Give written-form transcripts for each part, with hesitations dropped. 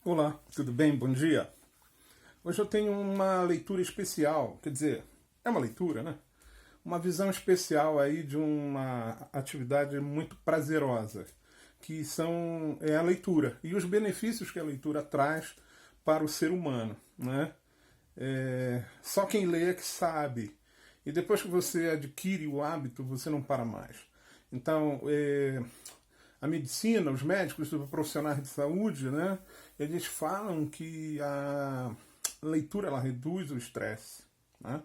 Olá, tudo bem? Bom dia. Hoje eu tenho uma leitura especial, quer dizer, é uma leitura, né? Uma visão especial aí de uma atividade muito prazerosa, que é a leitura e os benefícios que a leitura traz para o ser humano, né? Só quem lê é que sabe. E depois que você adquire o hábito, você não para mais. Então, a medicina, os médicos, os profissionais de saúde, né, eles falam que a leitura ela reduz o estresse, né,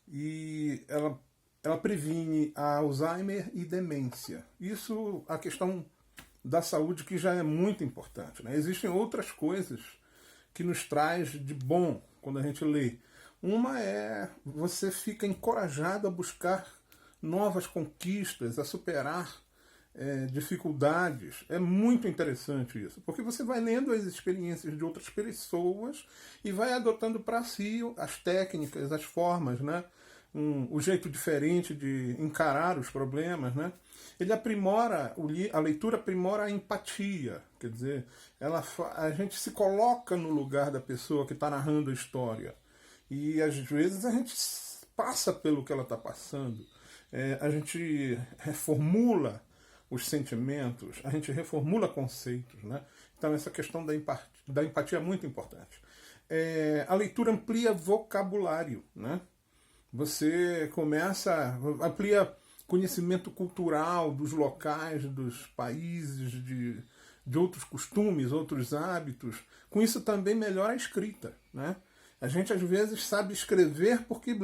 e ela previne a Alzheimer e demência. Isso, a questão da saúde, que já é muito importante. Né? Existem outras coisas que nos traz de bom quando a gente lê. Uma é você fica encorajado a buscar novas conquistas, a superar dificuldades. É muito interessante isso, porque você vai lendo as experiências de outras pessoas e vai adotando para si as técnicas, as formas, né? O jeito diferente de encarar os problemas, né? Ele aprimora, a leitura aprimora a empatia, quer dizer, a gente se coloca no lugar da pessoa que está narrando a história. E às vezes a gente passa pelo que ela está passando. A gente reformula os sentimentos, a gente reformula conceitos. Né? Então essa questão da empatia é muito importante. A leitura amplia vocabulário. Né? Você amplia conhecimento cultural dos locais, dos países, de outros costumes, outros hábitos. Com isso também melhora a escrita. Né? A gente às vezes sabe escrever porque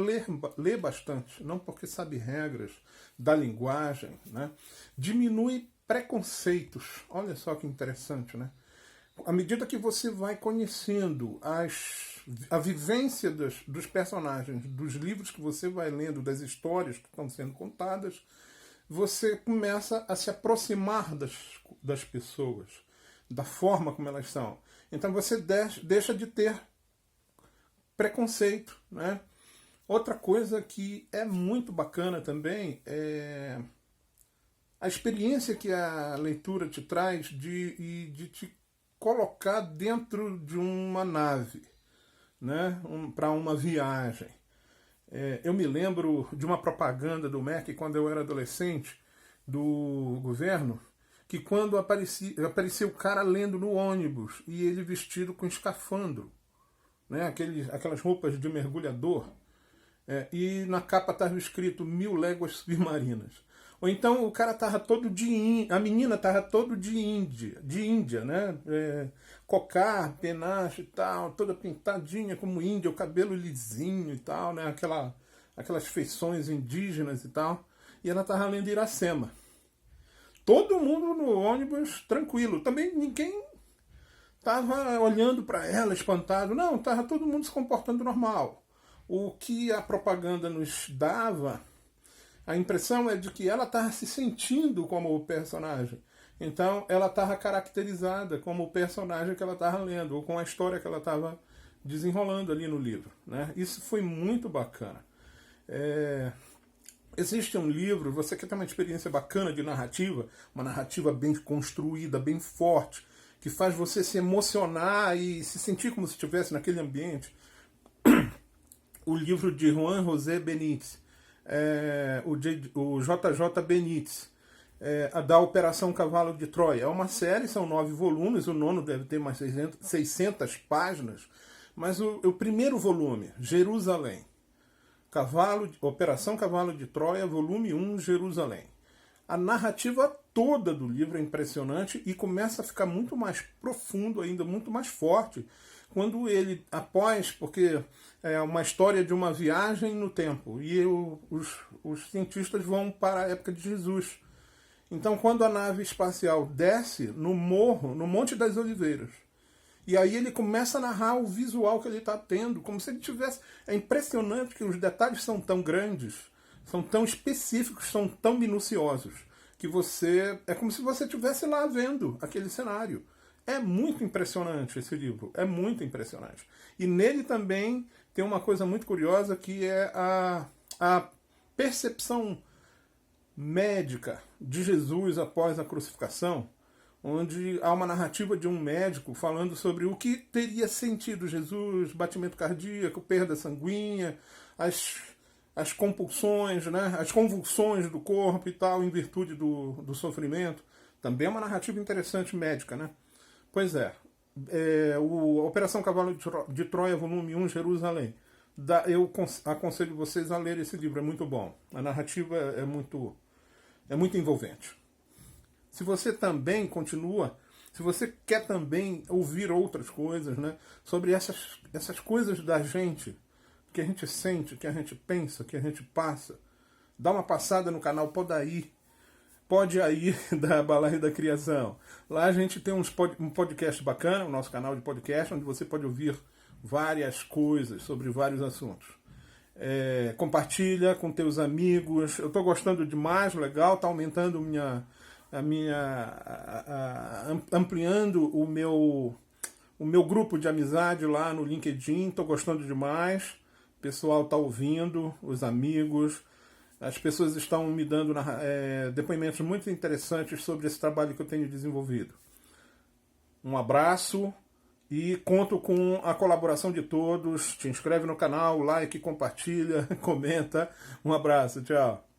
lê bastante, não porque sabe regras da linguagem. Né? Diminui preconceitos. Olha só que interessante, né? À medida que você vai conhecendo a vivência dos personagens, dos livros que você vai lendo, das histórias que estão sendo contadas, você começa a se aproximar das pessoas, da forma como elas são. Então você deixa de ter preconceito. Né? Outra coisa que é muito bacana também é a experiência que a leitura te traz de te colocar dentro de uma nave, né? Para uma viagem. Eu me lembro de uma propaganda do MEC quando eu era adolescente, do governo, que quando aparecia o cara lendo no ônibus e ele vestido com escafandro, né? Aquelas roupas de mergulhador, e na capa estava escrito 1000 léguas submarinas. Ou então o cara tava todo a menina tava todo de Índia, né? Cocar, penache e tal, toda pintadinha como índia, o cabelo lisinho e tal, né? Aquelas feições indígenas e tal. E ela tava lendo Iracema. Todo mundo no ônibus tranquilo. Também ninguém tava olhando para ela espantado. Não, tava todo mundo se comportando normal. O que a propaganda nos dava, a impressão é de que ela estava se sentindo como o personagem. Então ela estava caracterizada como o personagem que ela estava lendo, ou com a história que ela estava desenrolando ali no livro. Né? Isso foi muito bacana. Existe um livro, você quer ter uma experiência bacana de narrativa, uma narrativa bem construída, bem forte, que faz você se emocionar e se sentir como se estivesse naquele ambiente. O livro de Juan José Benítez, o JJ Benítez, da Operação Cavalo de Troia. É uma série, são 9 volumes, o nono deve ter mais 600 páginas, mas o primeiro volume, Jerusalém, Operação Cavalo de Troia, volume 1, Jerusalém. A narrativa toda do livro é impressionante e começa a ficar muito mais profundo ainda, muito mais forte, quando ele, porque é uma história de uma viagem no tempo, e os cientistas vão para a época de Jesus. Então, quando a nave espacial desce no morro, no Monte das Oliveiras, e aí ele começa a narrar o visual que ele está tendo, como se ele tivesse... É impressionante que os detalhes são tão grandes, são tão específicos, são tão minuciosos, que é como se você estivesse lá vendo aquele cenário. É muito impressionante esse livro, é muito impressionante. E nele também tem uma coisa muito curiosa, que é a percepção médica de Jesus após a crucificação, onde há uma narrativa de um médico falando sobre o que teria sentido Jesus, batimento cardíaco, perda sanguínea, as compulsões, né, as convulsões do corpo e tal, em virtude do sofrimento. Também é uma narrativa interessante médica, né? Pois é, Operação Cavalo de Troia, volume 1, Jerusalém. Eu aconselho vocês a ler esse livro, é muito bom. A narrativa é muito envolvente. Se você também se você quer também ouvir outras coisas, né, sobre essas coisas da gente, que a gente sente, que a gente pensa, que a gente passa, dá uma passada no canal Pode Aí da Balaio da Criação. Lá a gente tem um podcast bacana, o nosso canal de podcast, onde você pode ouvir várias coisas sobre vários assuntos. Compartilha com teus amigos. Eu estou gostando demais, legal, está aumentando ampliando o meu grupo de amizade lá no LinkedIn. Estou gostando demais. O pessoal está ouvindo, os amigos. As pessoas estão me dando depoimentos muito interessantes sobre esse trabalho que eu tenho desenvolvido. Um abraço e conto com a colaboração de todos. Te inscreve no canal, like, compartilha, comenta. Um abraço, tchau.